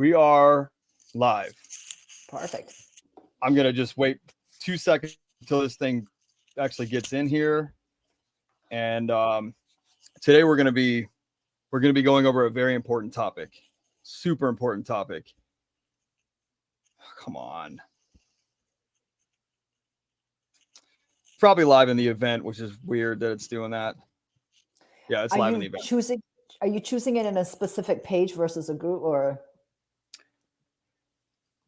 We are live. Perfect. I'm going to just wait 2 seconds until this thing actually gets in here. And today we're going to be going over a very important topic. Super important topic. Come on. Probably live in the event, which is weird that it's doing that. Yeah, it's live in the event. Are you choosing it in a specific page versus a group, or?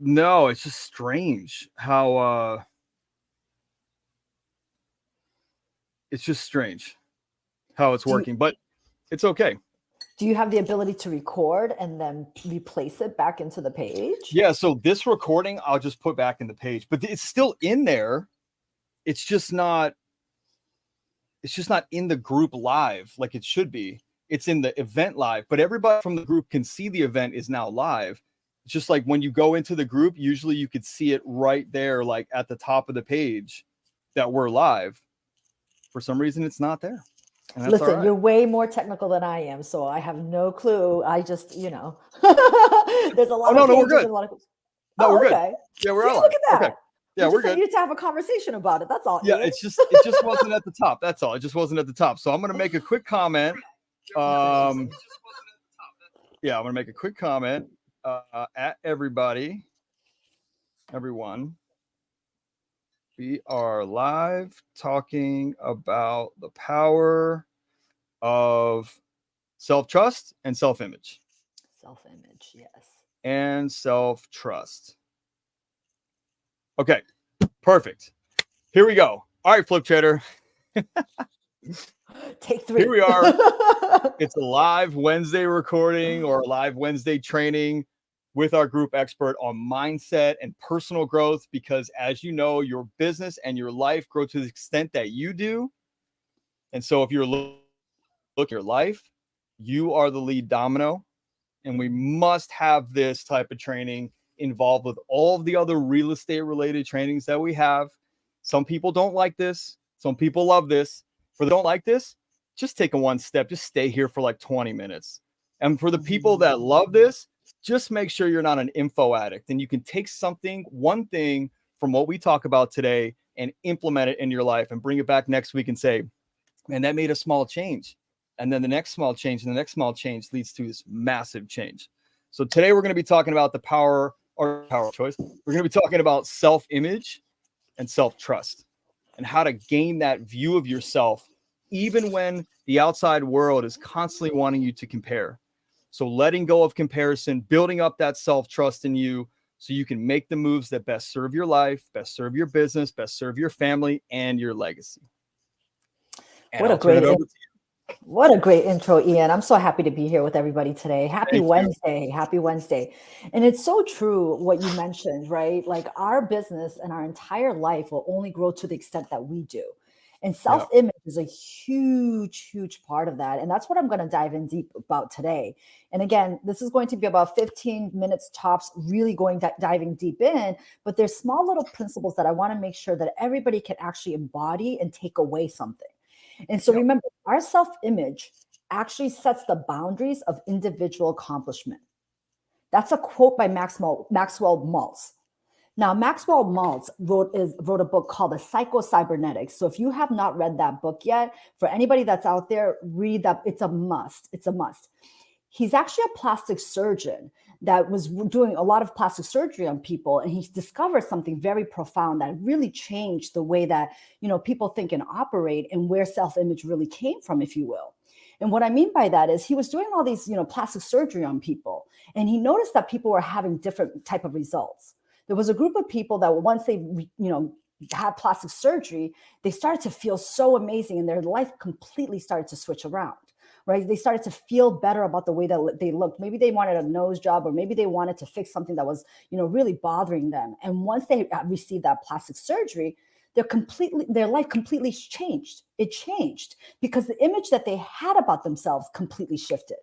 No, it's just strange how it's just strange how it's working, but it's okay. Do you have the ability to record and then replace it back into the page? Yeah, so this recording I'll just put back in the page, but it's still in there. It's just not in the group live like it should be. It's in the event live, but everybody from the group can see the event is now live. It's just like when you go into the group, usually you could see it right there, like at the top of the page that we're live. For some reason, it's not there. Listen, you're way more technical than I am, so I have no clue. I just, there's a lot of pages. We're good. No, we're okay. Good. Yeah, we're all look at that. Okay. Yeah, we're good. You need to have a conveation about it. That's all. Yeah, it just wasn't at the top. That's all. It just wasn't at the top. So I'm going to make a quick comment. I'm going to make a quick comment at everyone. We are live talking about the power of self-trust and self-image. Self-image, yes. And self-trust. Okay, perfect. Here we go. All right, Flip Trader. Take 3. Here we are. It's a live Wednesday recording or a live Wednesday training with our group expert on mindset and personal growth, because as you know, your business and your life grow to the extent that you do. And so if you're looking at your life, you are the lead domino, and we must have this type of training involved with all of the other real estate related trainings that we have. Some people don't like this. Some people love this. For those who don't like this, just take it one step. Just stay here for like 20 minutes. And for the people that love this, just make sure you're not an info addict, and you can take one thing from what we talk about today and implement it in your life and bring it back next week and say, man, that made a small change. And then the next small change and the next small change leads to this massive change. So today we're going to be talking about the power of choice. We're going to be talking about self-image and self-trust and how to gain that view of yourself, even when the outside world is constantly wanting you to compare. So letting go of comparison, building up that self-trust in you so you can make the moves that best serve your life, best serve your business, best serve your family and your legacy. And what a great intro, Ian. I'm so happy to be here with everybody today. Happy Wednesday. And it's so true what you mentioned, right? Like our business and our entire life will only grow to the extent that we do. And self-image is a huge, huge part of that. And that's what I'm going to dive in deep about today. And again, this is going to be about 15 minutes tops, really diving deep in. But there's small little principles that I want to make sure that everybody can actually embody and take away something. And so remember, our self-image actually sets the boundaries of individual accomplishment. That's a quote by Maxwell Maltz. Now, Maxwell Maltz wrote a book called The Psycho-Cybernetics. So if you have not read that book yet, for anybody that's out there, read that. It's a must. It's a must. He's actually a plastic surgeon that was doing a lot of plastic surgery on people. And he discovered something very profound that really changed the way that, people think and operate and where self-image really came from, if you will. And what I mean by that is he was doing all these, plastic surgery on people. And he noticed that people were having different type of results. There was a group of people that once they, had plastic surgery, they started to feel so amazing and their life completely started to switch around, right? They started to feel better about the way that they looked. Maybe they wanted a nose job, or maybe they wanted to fix something that was, really bothering them. And once they received that plastic surgery, their life completely changed. It changed because the image that they had about themselves completely shifted.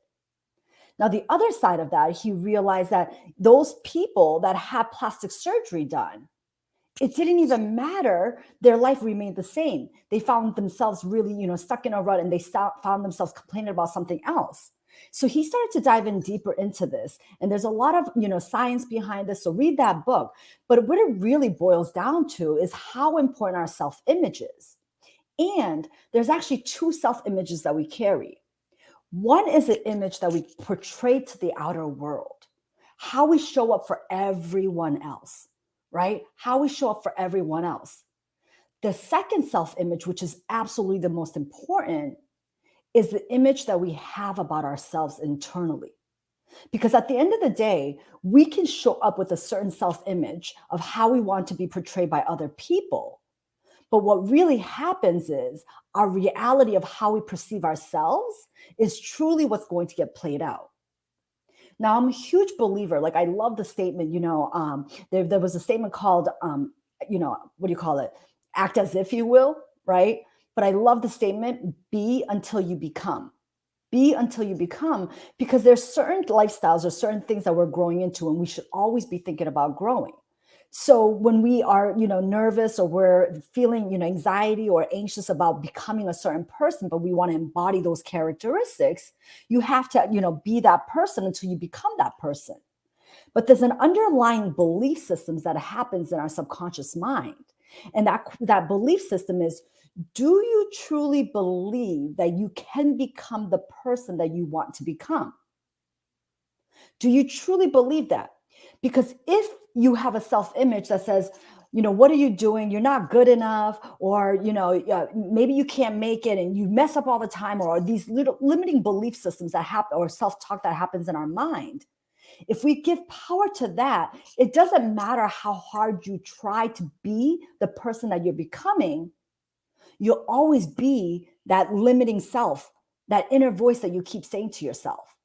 Now, the other side of that, he realized that those people that had plastic surgery done, it didn't even matter. Their life remained the same. They found themselves really, stuck in a rut, and they found themselves complaining about something else. So he started to dive in deeper into this. And there's a lot of, science behind this. So read that book. But what it really boils down to is how important our self-image is. And there's actually two self-images that we carry. One is an image that we portray to the outer world, how we show up for everyone else, right? How we show up for everyone else. The second self-image, which is absolutely the most important, is the image that we have about ourselves internally. Because at the end of the day, we can show up with a certain self-image of how we want to be portrayed by other people. But what really happens is our reality of how we perceive ourselves is truly what's going to get played out. Now, I'm a huge believer. Like, I love the statement, there was a statement called, what do you call it? Act as if you will, right? But I love the statement, be until you become. Be until you become, because there's certain lifestyles or certain things that we're growing into, and we should always be thinking about growing. So when we are, nervous, or we're feeling, anxiety or anxious about becoming a certain person, but we want to embody those characteristics, you have to, be that person until you become that person. But there's an underlying belief systems that happens in our subconscious mind. And that belief system is, do you truly believe that you can become the person that you want to become? Do you truly believe that? Because if you have a self-image that says, what are you doing? You're not good enough, or, maybe you can't make it and you mess up all the time, or these little limiting belief systems that happen, or self-talk that happens in our mind. If we give power to that, it doesn't matter how hard you try to be the person that you're becoming, you'll always be that limiting self, that inner voice that you keep saying to yourself.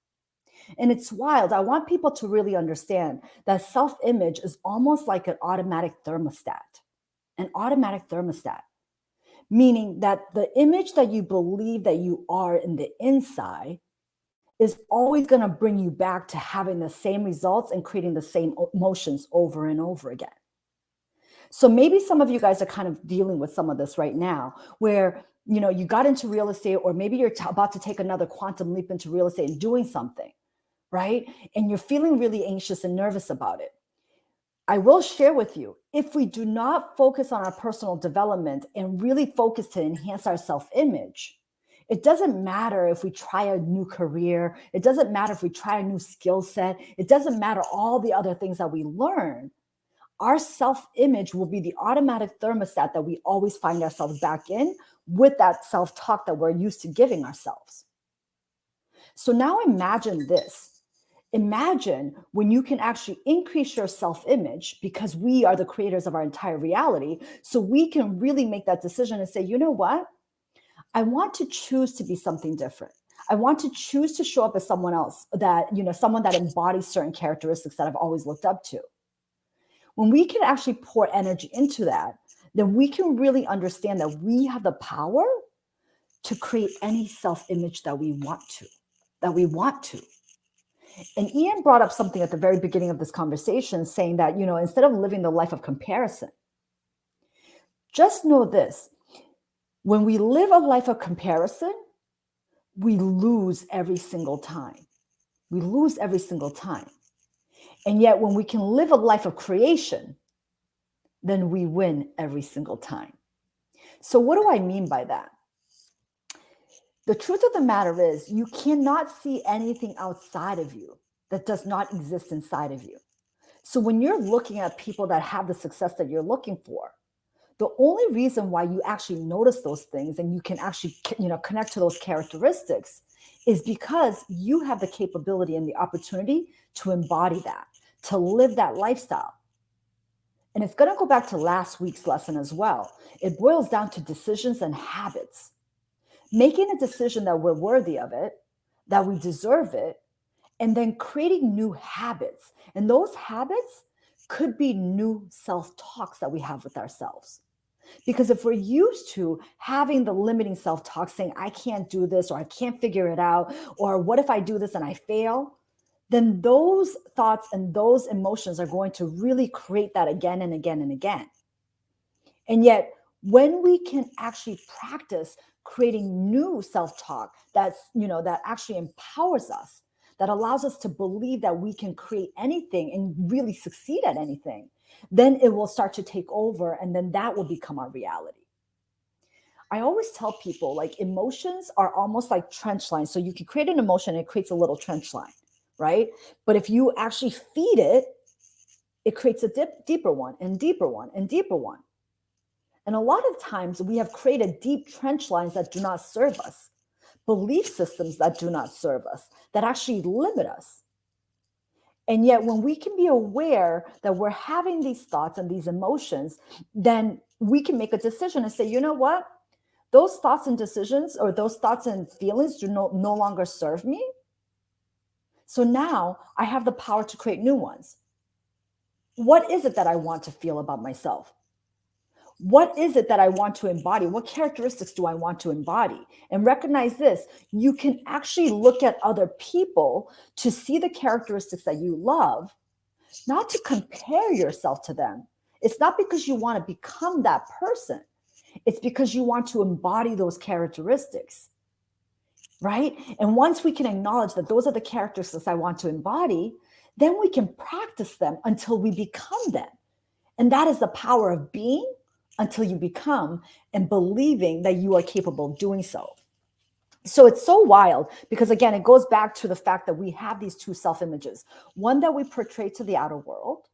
And it's wild. I want people to really understand that self-image is almost like an automatic thermostat, meaning that the image that you believe that you are in the inside is always going to bring you back to having the same results and creating the same emotions over and over again. So maybe some of you guys are kind of dealing with some of this right now, where, you got into real estate, or maybe you're about to take another quantum leap into real estate and doing something, right? And you're feeling really anxious and nervous about it. I will share with you, if we do not focus on our personal development and really focus to enhance our self-image, it doesn't matter if we try a new career. It doesn't matter if we try a new skill set. It doesn't matter all the other things that we learn. Our self-image will be the automatic thermostat that we always find ourselves back in, with that self-talk that we're used to giving ourselves. So now imagine this. Imagine when you can actually increase your self-image, because we are the creators of our entire reality. So we can really make that decision and say, you know what? I want to choose to be something different. I want to choose to show up as someone else, that, someone that embodies certain characteristics that I've always looked up to. When we can actually pour energy into that, then we can really understand that we have the power to create any self-image that we want to. And Ian brought up something at the very beginning of this conversation, saying that, instead of living the life of comparison, just know this: when we live a life of comparison, we lose every single time. And yet when we can live a life of creation, then we win every single time. So what do I mean by that? The truth of the matter is, you cannot see anything outside of you that does not exist inside of you. So when you're looking at people that have the success that you're looking for, the only reason why you actually notice those things and you can actually, connect to those characteristics is because you have the capability and the opportunity to embody that, to live that lifestyle. And it's going to go back to last week's lesson as well. It boils down to decisions and habits. Making a decision that we're worthy of it, that we deserve it, and then creating new habits. And those habits could be new self-talks that we have with ourselves. Because if we're used to having the limiting self-talk saying, I can't do this, or I can't figure it out, or what if I do this and I fail, then those thoughts and those emotions are going to really create that again and again and again. And yet, when we can actually practice creating new self-talk that actually empowers us, that allows us to believe that we can create anything and really succeed at anything, then it will start to take over, and then that will become our reality. I always tell people, like, emotions are almost like trench lines. So you can create an emotion and it creates a little trench line, right? But if you actually feed it, it creates a deeper one and deeper one and deeper one. And a lot of times we have created deep trench lines that do not serve us, belief systems that do not serve us, that actually limit us. And yet, when we can be aware that we're having these thoughts and these emotions, then we can make a decision and say, you know what? Those thoughts and decisions, or those thoughts and feelings, do no longer serve me. So now I have the power to create new ones. What is it that I want to feel about myself? What is it that I want to embody? What characteristics do I want to embody? And recognize this: you can actually look at other people to see the characteristics that you love, not to compare yourself to them. It's not because you want to become that person. It's because you want to embody those characteristics, right? And once we can acknowledge that those are the characteristics I want to embody, then we can practice them until we become them. And that is the power of being until you become, and believing that you are capable of doing so. So it's so wild because, again, it goes back to the fact that we have these two self-images, one that we portray to the outer world,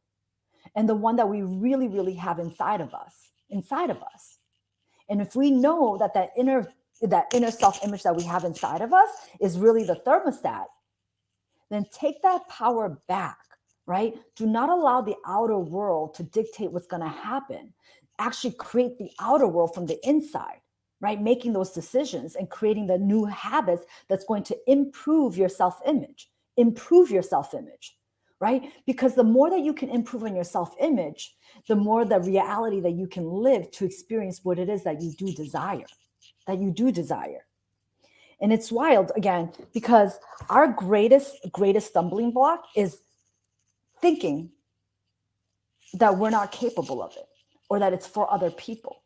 and the one that we really, really have inside of us. And if we know that that inner self-image that we have inside of us is really the thermostat, then take that power back, right? Do not allow the outer world to dictate what's going to happen. Actually create the outer world from the inside, right? Making those decisions and creating the new habits that's going to improve your self-image, right? Because the more that you can improve on your self-image, the more the reality that you can live to experience what it is that you do desire. And it's wild, again, because our greatest stumbling block is thinking that we're not capable of it, or that it's for other people.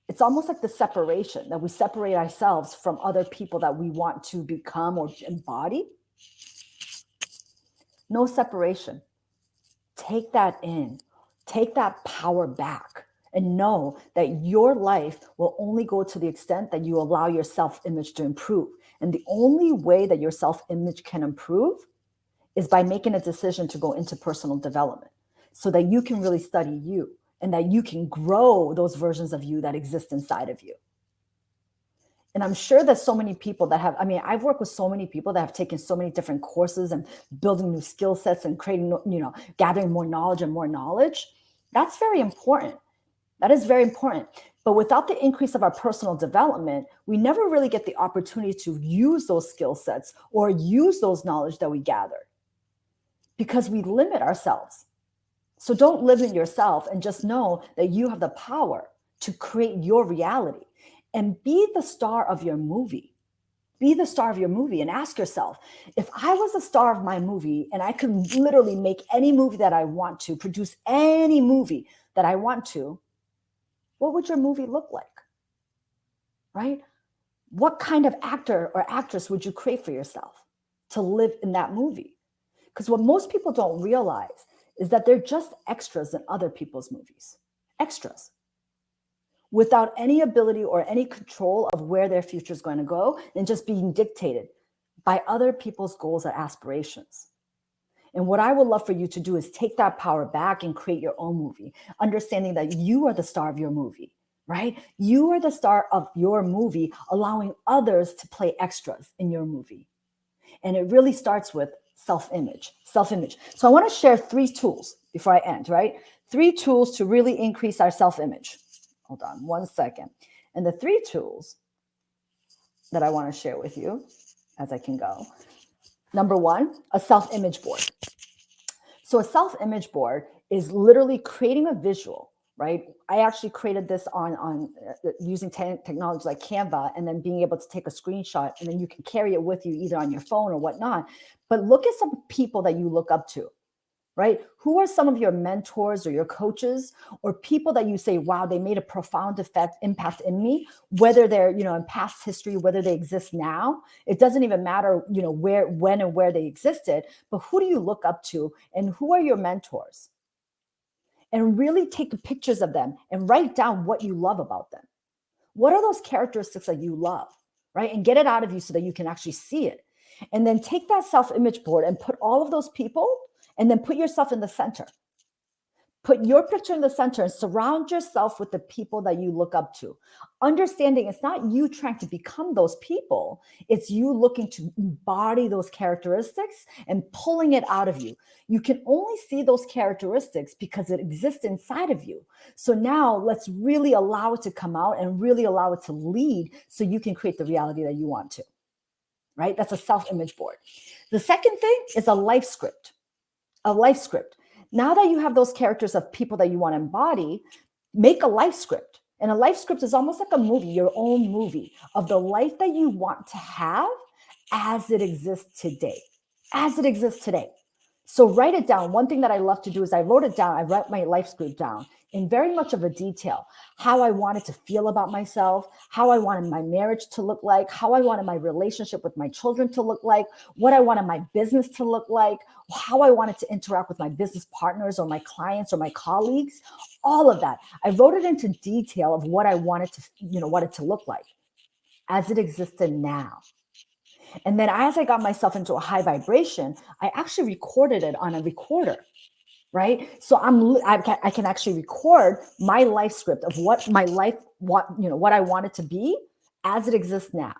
It's almost like the separation, that we separate ourselves from other people that we want to become or embody. No separation. Take that in. Take that power back, and know that your life will only go to the extent that you allow your self-image to improve. And the only way that your self-image can improve is by making a decision to go into personal development, so that you can really study you and that you can grow those versions of you that exist inside of you. And I'm sure that so many people that have, I've worked with so many people that have taken so many different courses and building new skill sets and creating, gathering more knowledge and more knowledge. That's very important. That is very important. But without the increase of our personal development, we never really get the opportunity to use those skill sets or use those knowledge that we gathered, because we limit ourselves. So don't limit yourself, and just know that you have the power to create your reality, and be the star of your movie. Be the star of your movie, and ask yourself, if I was the star of my movie and I could literally make any movie that I want to, produce any movie that I want to, what would your movie look like? Right? What kind of actor or actress would you create for yourself to live in that movie? Because what most people don't realize is that they're just extras in other people's movies. Extras. Without any ability or any control of where their future is going to go, and just being dictated by other people's goals or aspirations. And what I would love for you to do is take that power back and create your own movie, understanding that you are the star of your movie, right? You are the star of your movie, allowing others to play extras in your movie. And it really starts with self-image. So I want to share 3 tools before I end, right? 3 tools to really increase our self-image. Hold on one second. And the 3 tools that I want to share with you as I can go. Number 1, a self-image board. So a self-image board is literally creating a visual, right? I actually created this on using technology like Canva, and then being able to take a screenshot, and then you can carry it with you either on your phone or whatnot. But look at some people that you look up to, right? Who are some of your mentors or your coaches or people that you say, wow, they made a profound impact in me, whether they're, in past history, whether they exist now. It doesn't even matter, where, when, and where they existed, but who do you look up to and who are your mentors? And really take pictures of them and write down what you love about them. What are those characteristics that you love, right? And get it out of you so that you can actually see it. And then take that self-image board and put all of those people and then put yourself in the center. Put your picture in the center and surround yourself with the people that you look up to. Understanding it's not you trying to become those people, it's you looking to embody those characteristics and pulling it out of you. You can only see those characteristics because it exists inside of you. So now let's really allow it to come out and really allow it to lead so you can create the reality that you want to, right? That's a self-image board. The second thing is a life script. A life script. Now that you have those characters of people that you want to embody, make a life script. And a life script is almost like a movie, your own movie of the life that you want to have as it exists today. As it exists today. So write it down. One thing that I love to do is I wrote it down. I wrote my life script down in very much of a detail, how I wanted to feel about myself, how I wanted my marriage to look like, how I wanted my relationship with my children to look like, what I wanted my business to look like, how I wanted to interact with my business partners or my clients or my colleagues, all of that. I wrote it into detail of what I wanted to, what it to look like as it existed now. And then as I got myself into a high vibration, I actually recorded it on a recorder, right? So I can actually record my life script of what my life, what I want it to be as it exists now.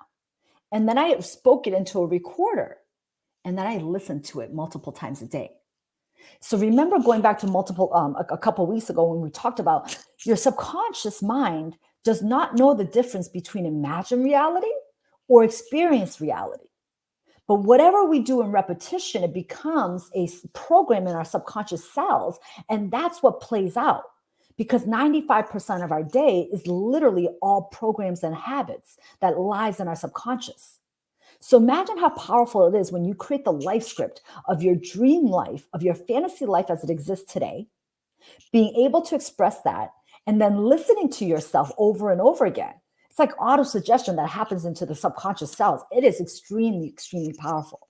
And then I spoke it into a recorder and then I listened to it multiple times a day. So remember going back to a couple of weeks ago when we talked about your subconscious mind does not know the difference between imagined reality or experienced reality. But whatever we do in repetition, it becomes a program in our subconscious cells, and that's what plays out. Because 95% of our day is literally all programs and habits that lies in our subconscious. So imagine how powerful it is when you create the life script of your dream life, of your fantasy life as it exists today, being able to express that, and then listening to yourself over and over again. It's like auto-suggestion that happens into the subconscious cells. It is extremely, extremely powerful.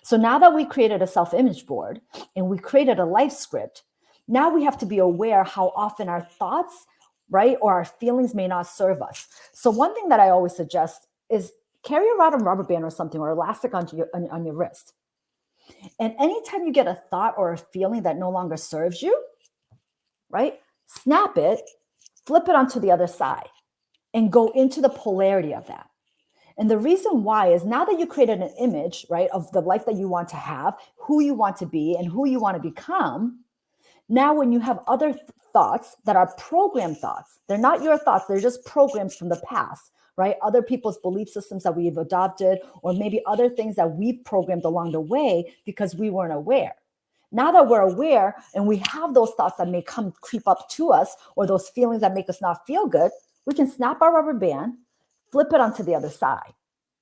So now that we created a self-image board and we created a life script, now we have to be aware how often our thoughts, right, or our feelings may not serve us. So one thing that I always suggest is carry around a rubber band or something or elastic on your wrist. And anytime you get a thought or a feeling that no longer serves you, right, snap it, flip it onto the other side and go into the polarity of that. And the reason why is now that you created an image, right, of the life that you want to have, who you want to be and who you want to become. Now, when you have other thoughts that are programmed thoughts, they're not your thoughts, they're just programs from the past, right? Other people's belief systems that we've adopted, or maybe other things that we've programmed along the way because we weren't aware. Now that we're aware and we have those thoughts that may creep up to us, or those feelings that make us not feel good, we can snap our rubber band, flip it onto the other side,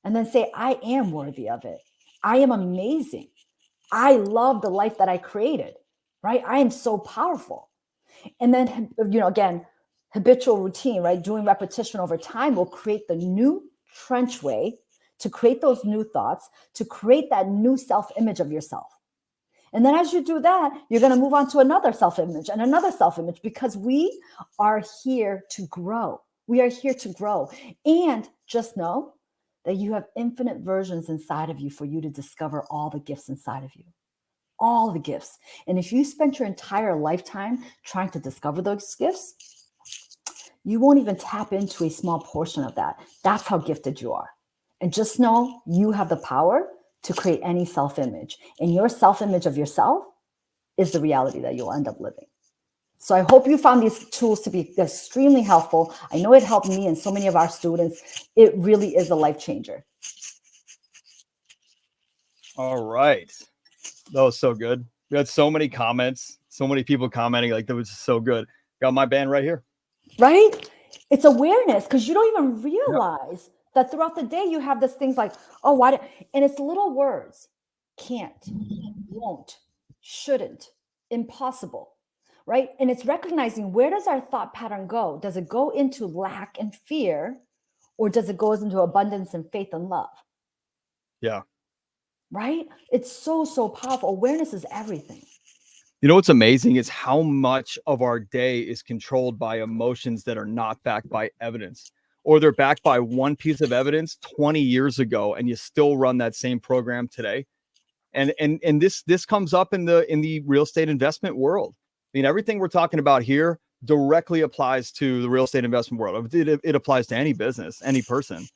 and then say, I am worthy of it. I am amazing. I love the life that I created, right? I am so powerful. And then, again, habitual routine, right? Doing repetition over time will create the new trenchway to create those new thoughts, to create that new self-image of yourself. And then as you do that, you're going to move on to another self-image and another self-image, because we are here to grow. We are here to grow. And just know that you have infinite versions inside of you for you to discover all the gifts inside of you. All the gifts. And if you spent your entire lifetime trying to discover those gifts, you won't even tap into a small portion of that. That's how gifted you are. And just know you have the power to create any self-image. And your self-image of yourself is the reality that you'll end up living. So I hope you found these tools to be extremely helpful. I know it helped me and so many of our students. It really is a life changer. All right. That was so good. We had so many comments, so many people commenting like that was so good. Got my band right here. Right? It's awareness, because you don't even realize that throughout the day you have these things like, oh, why? And it's little words. Can't, won't, shouldn't, Impossible, right? And it's recognizing, where does our thought pattern go? Does it go into lack and fear, or does it go into abundance and faith and love? Yeah. Right? It's so, so powerful. Awareness is everything. You know what's amazing is how much of our day is controlled by emotions that are not backed by evidence, or they're backed by one piece of evidence 20 years ago, and you still run that same program today. And this comes up in the real estate investment world. I mean, everything we're talking about here directly applies to the real estate investment world. It applies to any business, any person.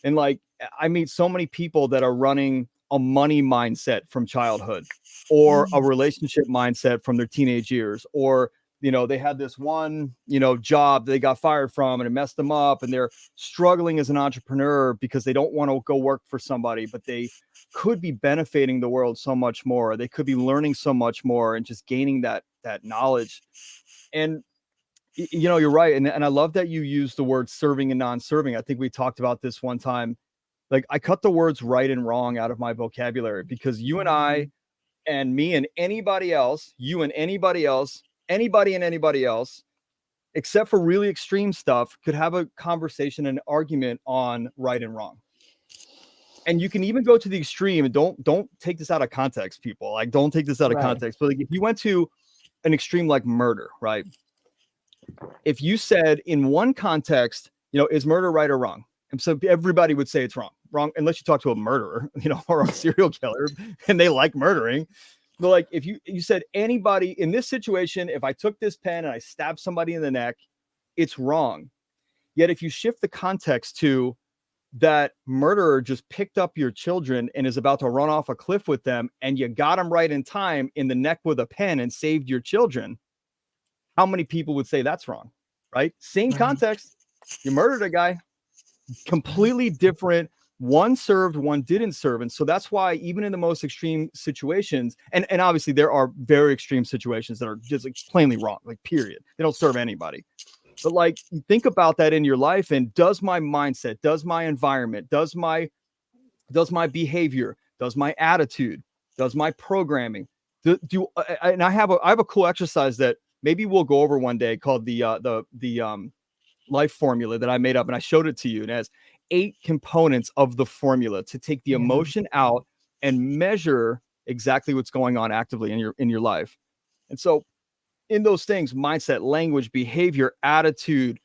And like, I meet so many people that are running a money mindset from childhood, or a relationship mindset from their teenage years, or they had this one job they got fired from and it messed them up, and they're struggling as an entrepreneur because they don't want to go work for somebody, but they could be benefiting the world so much more. They could be learning so much more and just gaining that knowledge. And you're right. And I love that you use the word serving and non-serving. I think we talked about this one time. Like, I cut the words right and wrong out of my vocabulary, because you and I and me and anybody else, you and anybody else, anybody and anybody else, except for really extreme stuff, could have a conversation, an argument on right and wrong. And you can even go to the extreme, and don't take this out of context, people. Like, don't take this out of context. But like, if you went to an extreme like murder, right? If you said in one context, is murder right or wrong? And so everybody would say it's wrong, unless you talk to a murderer, or a serial killer, and they like murdering. But like, if you said anybody in this situation, if I took this pen and I stabbed somebody in the neck, it's wrong. Yet if you shift the context to that murderer just picked up your children and is about to run off a cliff with them, and you got him right in time in the neck with a pen and saved your children, how many people would say that's wrong? Right? Same context. You murdered a guy. Completely different. One served, one didn't serve. And so that's why, even in the most extreme situations, and obviously there are very extreme situations that are just like plainly wrong, like period. They don't serve anybody. But like, think about that in your life. And does my mindset, does my environment, does my behavior, does my attitude, does my programming, and I have a cool exercise that maybe we'll go over one day, called the life formula that I made up, and I showed it to you. And it has 8 components of the formula to take the emotion out and measure exactly what's going on actively in your life. And so in those things, mindset, language, behavior, attitude,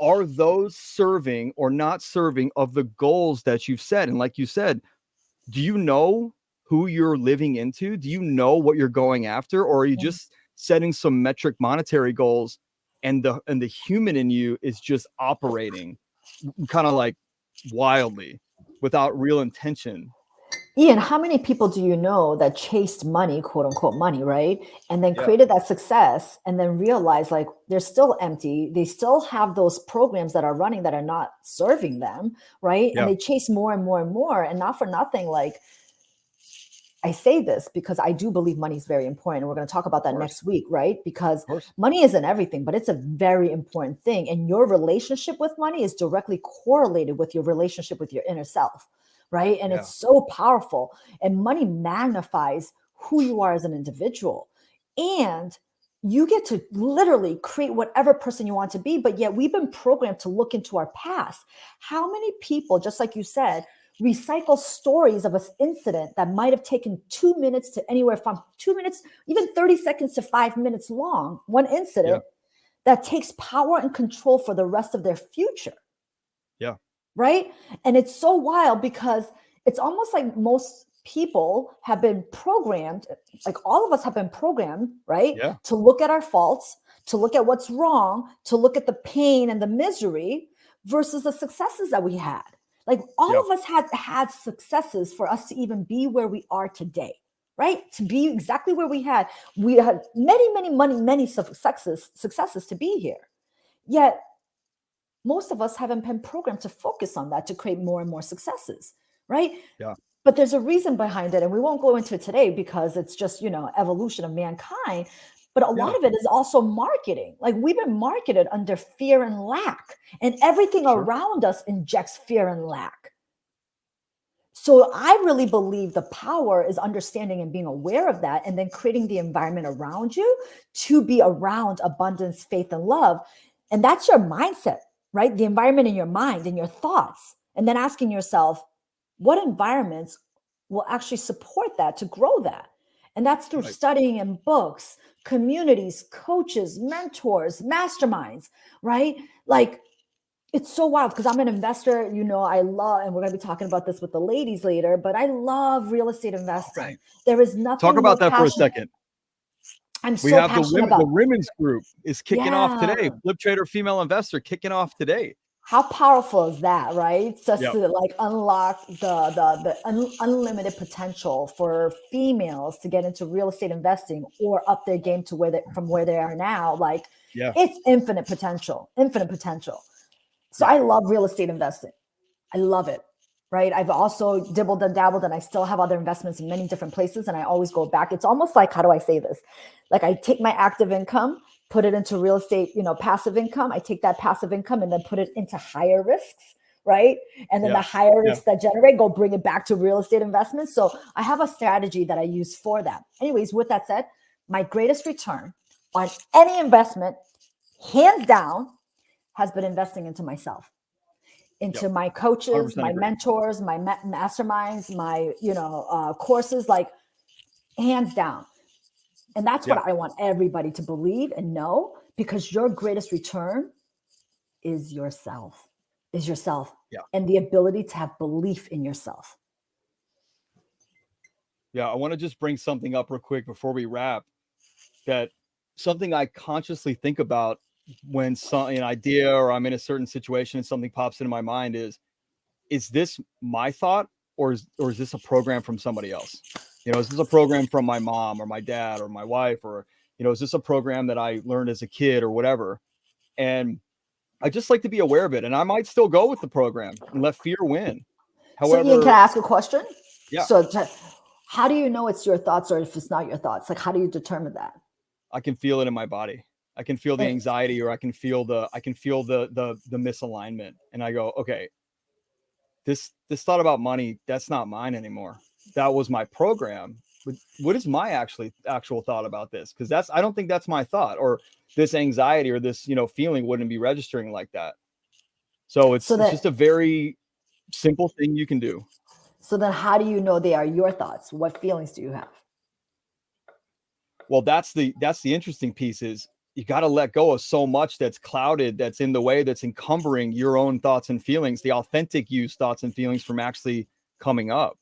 are those serving or not serving of the goals that you've set? And like you said, do you know who you're living into? Do you know what you're going after? Or are you just setting some metric monetary goals, and the human in you is just operating kind of like wildly without real intention? Ian, how many people do you know that chased money, quote unquote money, right? And then created that success, and then realized like they're still empty. They still have those programs that are running that are not serving them, right? And they chase more and more and more. And not for nothing, like, I say this because I do believe money is very important. And we're going to talk about that next week, right? Because money isn't everything, but it's a very important thing. And your relationship with money is directly correlated with your relationship with your inner self, right? And it's so powerful. And money magnifies who you are as an individual. And you get to literally create whatever person you want to be. But yet we've been programmed to look into our past. How many people, just like you said, recycle stories of an incident that might have taken 2 minutes to anywhere from 2 minutes, even 30 seconds to 5 minutes long, one incident that takes power and control for the rest of their future. Yeah. Right. And it's so wild, because it's almost like most people have been programmed, like all of us have been programmed, right? To look at our faults, to look at what's wrong, to look at the pain and the misery versus the successes that we had. Like all of us had successes for us to even be where we are today, right? To be exactly where we had many successes to be here. Yet most of us haven't been programmed to focus on that, to create more and more successes, right? Yeah. But there's a reason behind it, and we won't go into it today because it's just, evolution of mankind. But a lot of it is also marketing. Like, we've been marketed under fear and lack, and everything around us injects fear and lack. So I really believe the power is understanding and being aware of that, and then creating the environment around you to be around abundance, faith, and love. And that's your mindset, right? The environment in your mind and your thoughts. And then asking yourself, what environments will actually support that to grow that? And that's through Right. studying in books, communities, coaches, mentors, masterminds, right? Like, it's so wild because I'm an investor, I love, and we're going to be talking about this with the ladies later, but I love real estate All investing. right. There is Talk nothing more about that for a passionate. second. I'm We so have passionate the about. women's group is kicking off Yeah. today. Flip Trader Female Investor kicking off today. How powerful is that, right? Just Yep. to like unlock the unlimited potential for females to get into real estate investing or up their game to from where they are now. Like, Yeah. it's infinite potential, infinite potential. So Yeah. I love real estate investing. I love it. Right. I've also dibbled and dabbled, and I still have other investments in many different places. And I always go back. It's almost like, how do I say this? Like, I take my active income, put it into real estate, passive income. I take that passive income and then put it into higher risks. Right. And then the Yeah. higher Yeah. risks that generate, go bring it back to real estate investments. So I have a strategy that I use for that. Anyways, with that said, my greatest return on any investment, hands down, has been investing into myself, Yep. into my coaches, 100% my agree. mentors, my masterminds, my courses, like, hands down. And that's what Yeah. I want everybody to believe and know, because your greatest return is yourself, Yeah. and the ability to have belief in yourself. Yeah. I want to just bring something up real quick before we wrap. That something I consciously think about when an idea or I'm in a certain situation and something pops into my mind is this my thought, or is this a program from somebody else? Is this a program from my mom or my dad or my wife, or is this a program that I learned as a kid or whatever? And I just like to be aware of it, and I might still go with the program and let fear win. So, Ian, can However, I ask a question? yeah, So, how do you know it's your thoughts or if it's not your thoughts? Like, how do you determine that? I can feel it in my body. I can feel the And anxiety, or I can feel the misalignment, and I go, okay, this thought about money, that's not mine anymore. That was my program. But what is my actual thought about this? Because I don't think that's my thought, or this anxiety or this feeling wouldn't be registering like that. So so it's that just a very simple thing you can do. so then how do you know they are your thoughts? What feelings do you have? Well, that's the interesting piece is you got to let go of so much that's clouded, that's in the way, that's encumbering your own thoughts and feelings, the authentic you thoughts and feelings from actually coming up.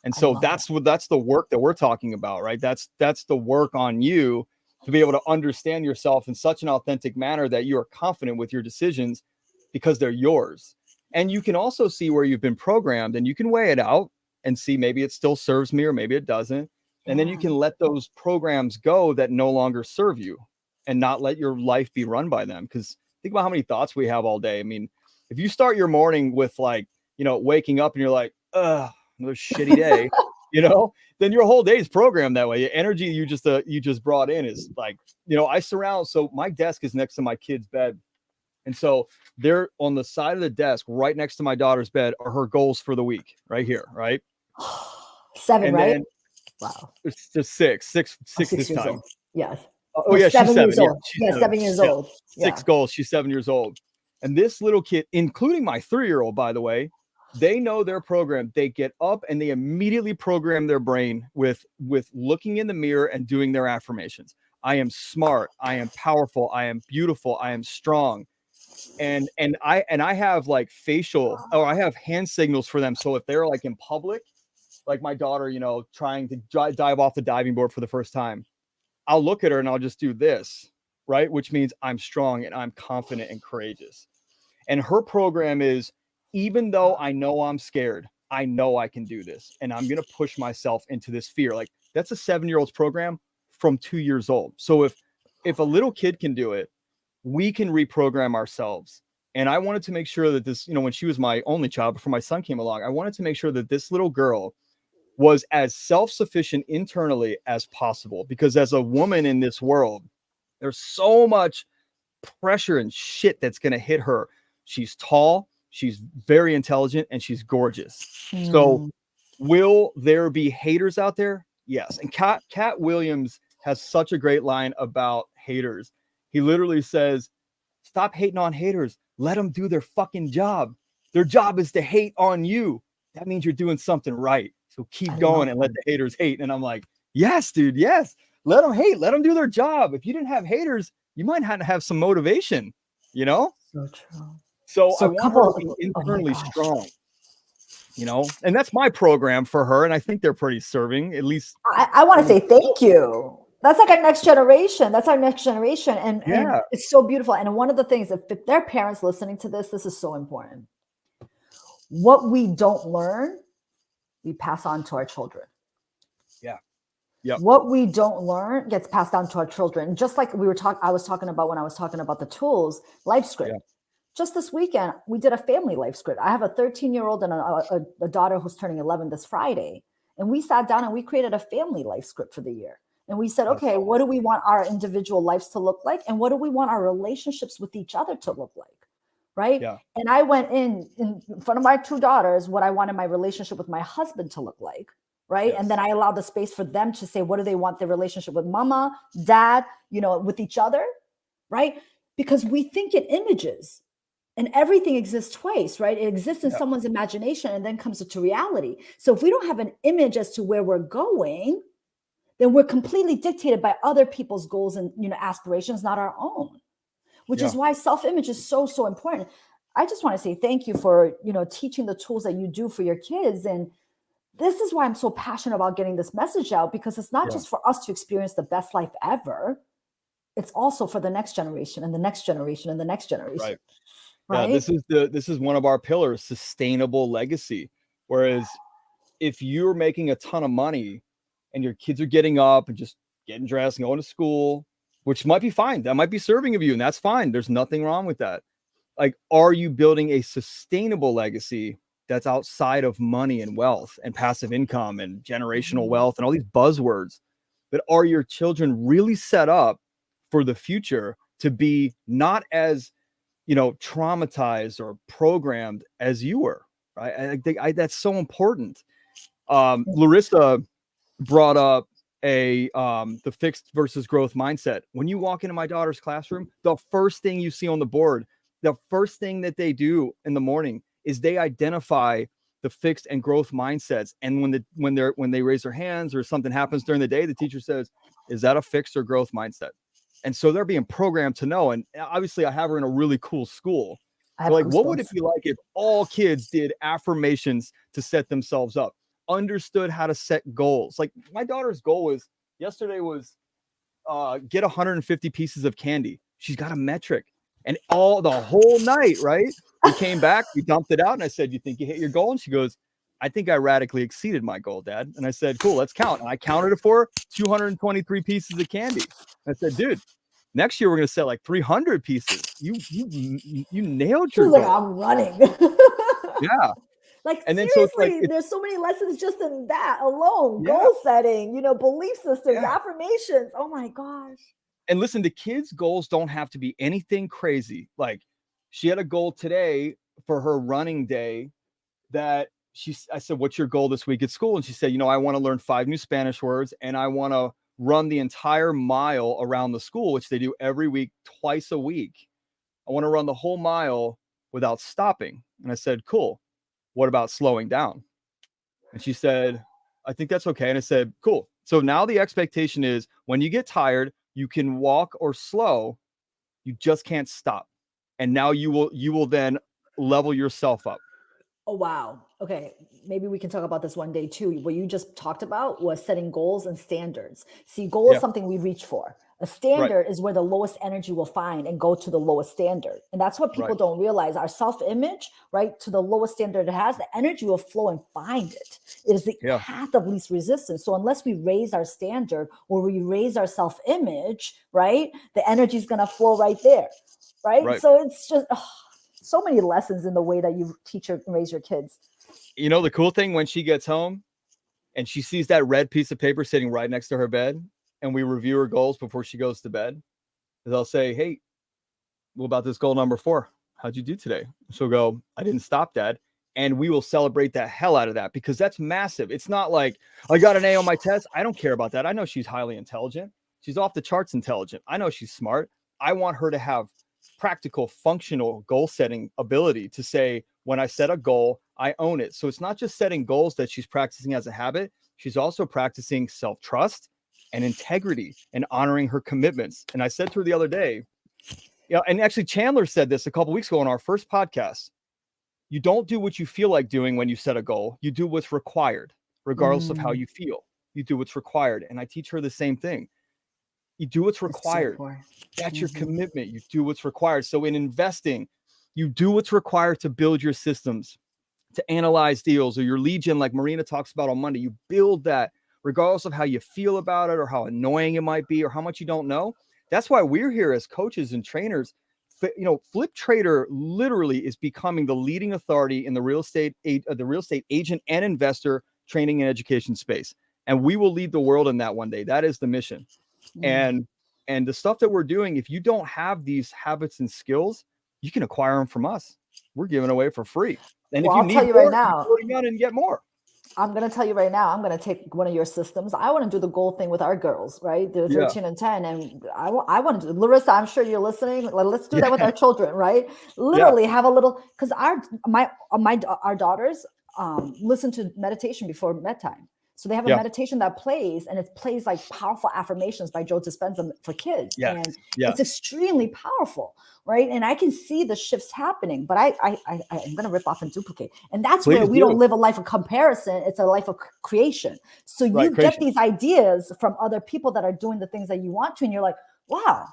And I so love that's the work that we're talking about, right? That's the work on you to be able to understand yourself in such an authentic manner that you are confident with your decisions because they're yours. And you can also see where you've been programmed, and you can weigh it out and see maybe it still serves me or maybe it doesn't. And then you Yeah. can let those programs go that no longer serve you and not let your life be run by them. Because think about how many thoughts we have all day. I mean, if you start your morning with like, waking up and you're like, ugh, another shitty day, then your whole day is programmed that way. The energy you just brought in is like, so my desk is next to my kid's bed. And so they're on the side of the desk right next to my daughter's bed are her goals for the week right here. Right. 7, And right? then Wow. it's just I'm six 6 this years time. old. Yes. Oh No, yeah, she's 7 years 7. Yeah, old. she's Yeah, 7. 7 years Yeah. old. Yeah. 6 goals. She's 7 years old. And this little kid, including my 3-year-old, by the way, they know their program. They get up and they immediately program their brain with looking in the mirror and doing their affirmations. I am smart. I am powerful. I am beautiful. I am strong. And I have like I have hand signals for them. So if they're like in public, like my daughter, trying to dive off the diving board for the first time, I'll look at her and I'll just do this, right? Which means I'm strong and I'm confident and courageous. And her program is, even though I know I'm scared, I know I can do this. And I'm going to push myself into this fear. Like that's a 7-year-old's program from 2 years old. So if a little kid can do it, we can reprogram ourselves. And I wanted to make sure that this, when she was my only child before my son came along, I wanted to make sure that this little girl was as self-sufficient internally as possible, because as a woman in this world, there's so much pressure and shit that's going to hit her. She's tall, she's very intelligent, and she's gorgeous. So Mm. Will there be haters out there? Yes. And Cat Williams has such a great line about haters. He literally says, stop hating on haters. Let them do their fucking job. Their job is to hate on you. That means you're doing something right. So keep I going love and let that. the haters hate. And I'm like, yes, dude, yes. Let them hate. Let them do their job. If you didn't have haters, you might have to have some motivation, you know? So true. So I So a want her to couple be oh my internally gosh. strong, you know? And that's my program for her. And I think they're pretty serving, at least. I want to say thank you. That's like our next generation. That's our next generation. And Yeah. it's so beautiful. And one of the things, if their parents listening to this is so important. What we don't learn, we pass on to our children. Yeah. Yep. What we don't learn gets passed down to our children. Just like I was talking about when I was talking about the tools, life script. Yeah. Just this weekend, we did a family life script. I have a 13-year-old and a daughter who's turning 11 this Friday. And we sat down and we created a family life script for the year. And we said, That's okay, awesome. what do we want our individual lives to look like? And what do we want our relationships with each other to look like? Right. Yeah. And I went in front of my two daughters, what I wanted my relationship with my husband to look like. Right. Yes. And then I allowed the space for them to say, what do they want their relationship with mama, dad, with each other? Right. Because we think in images. And everything exists twice, right? It exists in someone's imagination and then comes to reality. So if we don't have an image as to where we're going, then we're completely dictated by other people's goals and aspirations, not our own. Which is why self-image is so, so important. I just want to say thank you for teaching the tools that you do for your kids. And this is why I'm so passionate about getting this message out, because it's not just for us to experience the best life ever. It's also for the next generation and the next generation and the next generation. Right. Yeah, Right. this is one of our pillars, sustainable legacy. Whereas if you're making a ton of money and your kids are getting up and just getting dressed and going to school, which might be fine, that might be serving of you, and that's fine. There's nothing wrong with that. Like, are you building a sustainable legacy that's outside of money and wealth and passive income and generational wealth and all these buzzwords? But are your children really set up for the future to be not as traumatized or programmed as you were, right? I think that's so important. Larissa brought up the fixed versus growth mindset. When you walk into my daughter's classroom, the first thing you see on the board, the first thing that they do in the morning is they identify the fixed and growth mindsets. And when they raise their hands or something happens during the day, the teacher says, "Is that a fixed or growth mindset?" And so they're being programmed to know. And obviously, I have her in a really cool school. I But have like, what would it goosebumps. be like if all kids did affirmations to set themselves up, understood how to set goals? Like, my daughter's goal yesterday was get 150 pieces of candy. She's got a metric. And the whole night, right? We came back, we dumped it out, and I said, "You think you hit your goal?" And she goes, "I think I radically exceeded my goal, Dad." And I said, "Cool, let's count." And I counted it for her, 223 pieces of candy. And I said, "Dude, next year we're gonna sell like 300 pieces. You nailed She your was like, goal." I'm running. Yeah. Like, And then so it's like seriously, there's so many lessons just in that alone. yeah, Goal setting, belief systems, yeah. affirmations. Oh my gosh. And listen, the kids' goals don't have to be anything crazy. Like, she had a goal today for her running day that I said, "What's your goal this week at school?" And she said, "I want to learn 5 new Spanish words and I want to run the entire mile around the school," which they do every week, twice a week. "I want to run the whole mile without stopping." And I said, "Cool. What about slowing down?" And she said, "I think that's okay." And I said, "Cool. So now the expectation is when you get tired, you can walk or slow, you just can't stop. And now you will then level yourself up." Oh, wow. Okay. Maybe we can talk about this one day too. What you just talked about was setting goals and standards. See, goal is Yeah, something we reach for. A right, standard is where the lowest energy will find and go to the lowest standard. And that's what people right. don't realize. Our self image, right, to the lowest standard it has, the energy will flow and find it. It is the Yeah, path of least resistance. So unless we raise our standard or we raise our self image, right, the energy is going to flow right there. Right. right. So it's just, so many lessons in the way that you teach and raise your kids. The cool thing, when she gets home and she sees that red piece of paper sitting right next to her bed, and we review her goals before she goes to bed, is I'll say, "Hey, what about this goal number 4? How'd you do today?" She'll go, "I didn't stop, Dad." And we will celebrate the hell out of that because that's massive. It's not like I got an A on my test. I don't care about that. I know she's highly intelligent. She's off the charts intelligent. I know she's smart. I want her to have practical, functional goal setting ability to say, when I set a goal, I own it. So it's not just setting goals that she's practicing as a habit. She's also practicing self-trust and integrity and honoring her commitments. And I said to her the other day, and actually Chandler said this a couple of weeks ago on our first podcast. You don't do what you feel like doing when you set a goal. You do what's required, regardless of how you feel. You do what's required. And I teach her the same thing. You do what's required. That's your commitment. You do what's required. So in investing, you do what's required to build your systems, to analyze deals, or your lead gen, like Marina talks about on Monday. You build that regardless of how you feel about it or how annoying it might be or how much you don't know. That's why we're here as coaches and trainers. Flip Trader literally is becoming the leading authority in the real estate agent and investor training and education space. And we will lead the world in that one day. That is the mission. And the stuff that we're doing, if you don't have these habits and skills, you can acquire them from us. We're giving away for free. And if you need more, right now, you go and get more. I'm going to tell you right now, I'm going to take one of your systems. I want to do the goal thing with our girls, right? They're 13 and 10. And I want to do, Larissa, I'm sure you're listening. Let's do that with our children, right? Literally have a little, because our daughters listen to meditation before bedtime. So they have a meditation that plays, and it plays like powerful affirmations by Joe Dispenza for kids. And it's extremely powerful, right? And I can see the shifts happening, but I'm going to rip off and duplicate. And that's where we don't live a life of comparison. It's a life of creation. So you get these ideas from other people that are doing the things that you want to, and you're like, wow,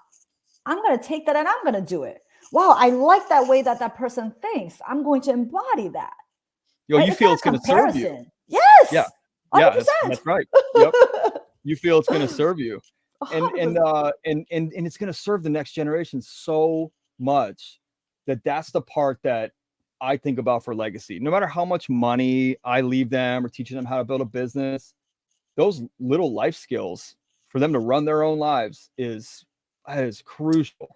I'm going to take that and I'm going to do it. Wow, I like that way that person thinks. I'm going to embody that. You feel it's going to serve you. Yes. Yeah. 100%. Yeah, that's right. Yep. You feel it's going to serve you, and it's going to serve the next generation so much that's the part that I think about for legacy. No matter how much money I leave them or teaching them how to build a business, those little life skills for them to run their own lives is crucial.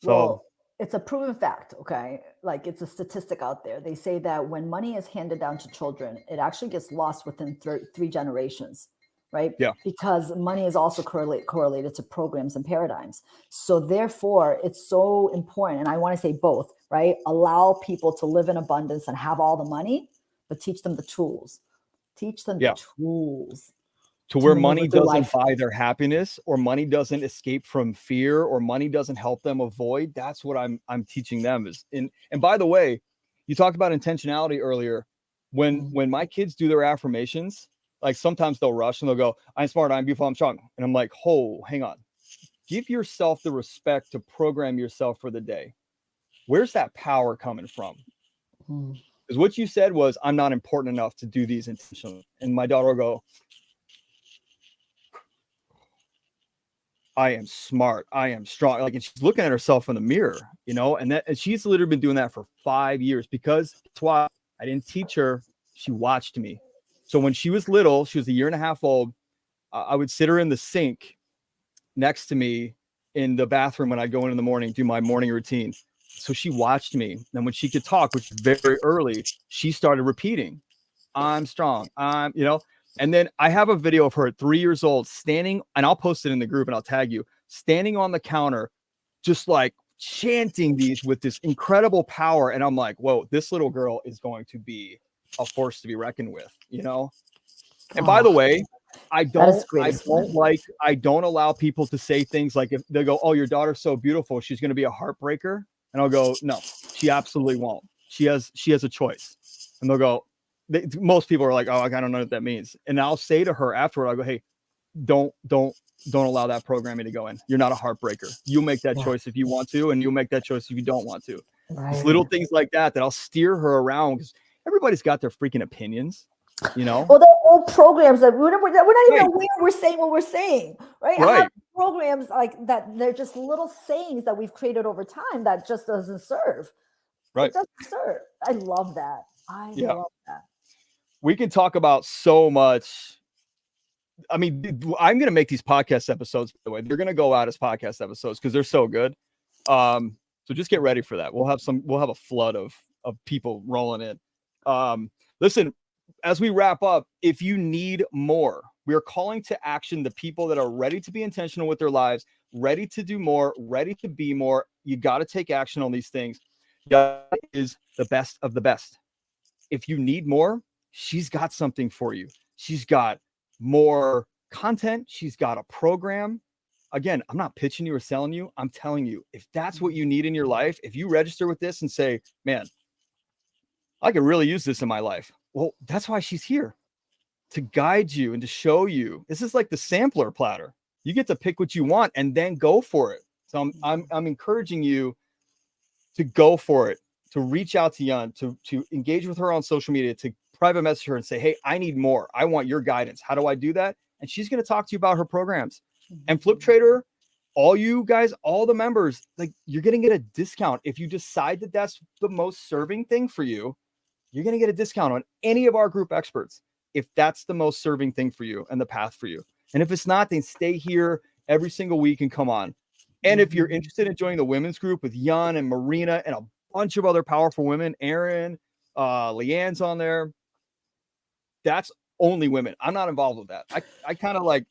So it's a proven fact, okay? Like it's a statistic out there. They say that when money is handed down to children, it actually gets lost within three generations, right? Yeah. Because money is also correlated to programs and paradigms. So therefore, it's so important. And I want to say both, right? Allow people to live in abundance and have all the money, but teach them the tools. Teach them the tools. To where money doesn't buy their happiness, or money doesn't escape from fear, or money doesn't help them avoid. That's what I'm teaching them is and by the way, you talked about intentionality earlier. When my kids do their affirmations, like sometimes they'll rush and they'll go, I'm smart, I'm beautiful, I'm strong. And I'm like, hang on. Give yourself the respect to program yourself for the day. Where's that power coming from? Because what you said was, I'm not important enough to do these intentionally. And my daughter will go, I am smart. I am strong. Like, and she's looking at herself in the mirror, and she's literally been doing that for 5 years because that's why I didn't teach her. She watched me. So when she was little, she was a year and a half old. I would sit her in the sink next to me in the bathroom when I go in the morning, do my morning routine. So she watched me. And when she could talk, which is very early, she started repeating, I'm strong. And then I have a video of her at 3 years old standing, and I'll post it in the group and I'll tag you, standing on the counter, just like chanting these with this incredible power. And I'm like, whoa, this little girl is going to be a force to be reckoned with, And by the way, I don't allow people to say things like, if they go, oh, your daughter's so beautiful, she's going to be a heartbreaker. And I'll go, no, she absolutely won't. She has a choice. And they'll go, most people are like, oh, I don't know what that means. And I'll say to her afterward, I'll go, hey, don't allow that programming to go in. You're not a heartbreaker. You'll make that choice if you want to, and you'll make that choice if you don't want to. Right. It's little things like that I'll steer her around, because everybody's got their freaking opinions, Well, they're old programs that we're not even aware we're saying what we're saying, right? I have programs like that. They're just little sayings that we've created over time that just doesn't serve. Right. It doesn't serve. I love that. I love that. We can talk about so much. I mean, I'm going to make these podcast episodes, by the way. They're going to go out as podcast episodes because they're so good. So just get ready for that. We'll have a flood of people rolling in. Listen, as we wrap up, if you need more, we are calling to action the people that are ready to be intentional with their lives, ready to do more, ready to be more. You got to take action on these things. Yun is the best of the best. If you need more, she's got something for you. She's got more content. She's got a program. Again, I'm not pitching you or selling you. I'm telling you, if that's what you need in your life, if you register with this and say, man, I could really use this in my life. Well, that's why she's here, to guide you and to show you. This is like the sampler platter. You get to pick what you want and then go for it. So I'm encouraging you to go for it, to reach out to Yun, to engage with her on social media, to private message her and say, hey, I need more. I want your guidance. How do I do that? And she's going to talk to you about her programs. And Flip Trader, all you guys, all the members, like, you're going to get a discount. If you decide that that's the most serving thing for you, you're going to get a discount on any of our group experts, if that's the most serving thing for you and the path for you. And if it's not, then stay here every single week and come on. And if you're interested in joining the women's group with Yun and Marina and a bunch of other powerful women, Erin, Leanne's on there, that's only women. I'm not involved with that. I kind of like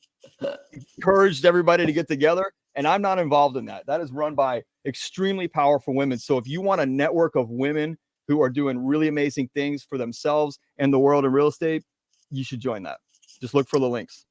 encouraged everybody to get together, and I'm not involved in that. That is run by extremely powerful women. So if you want a network of women who are doing really amazing things for themselves and the world in real estate, you should join that. Just look for the links.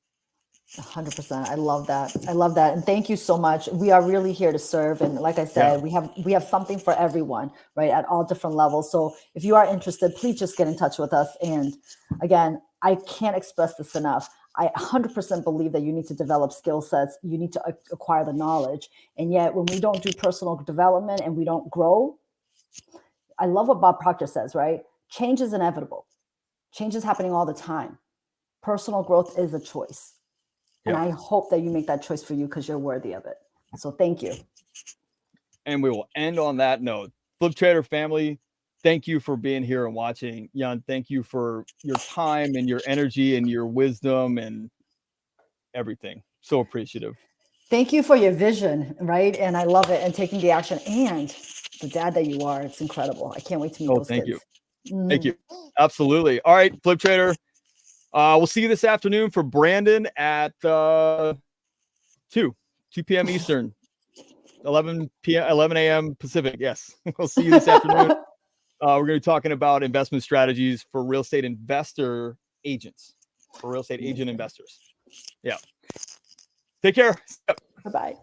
100%. I love that. I love that. And thank you so much. We are really here to serve. And like I said, we have something for everyone, right? At all different levels. So if you are interested, please just get in touch with us. And again, I can't express this enough. I 100% believe that you need to develop skill sets. You need to acquire the knowledge. And yet when we don't do personal development and we don't grow, I love what Bob Proctor says, right? Change is inevitable. Change is happening all the time. Personal growth is a choice. And I hope that you make that choice for you because you're worthy of it. So thank you. And we will end on that note. Flip Trader family, thank you for being here and watching. Yun, thank you for your time and your energy and your wisdom and everything. So appreciative. Thank you for your vision, right? And I love it, and taking the action, and the dad that you are. It's incredible. I can't wait to meet those thank kids. You. Thank you. Absolutely. All right, Flip Trader. We'll see you this afternoon for Brandon at 2 p.m. Eastern, 11 a.m. Pacific. Yes, we'll see you this afternoon. We're going to be talking about investment strategies for real estate investor agents, for real estate agent investors. Yeah. Take care. Bye-bye.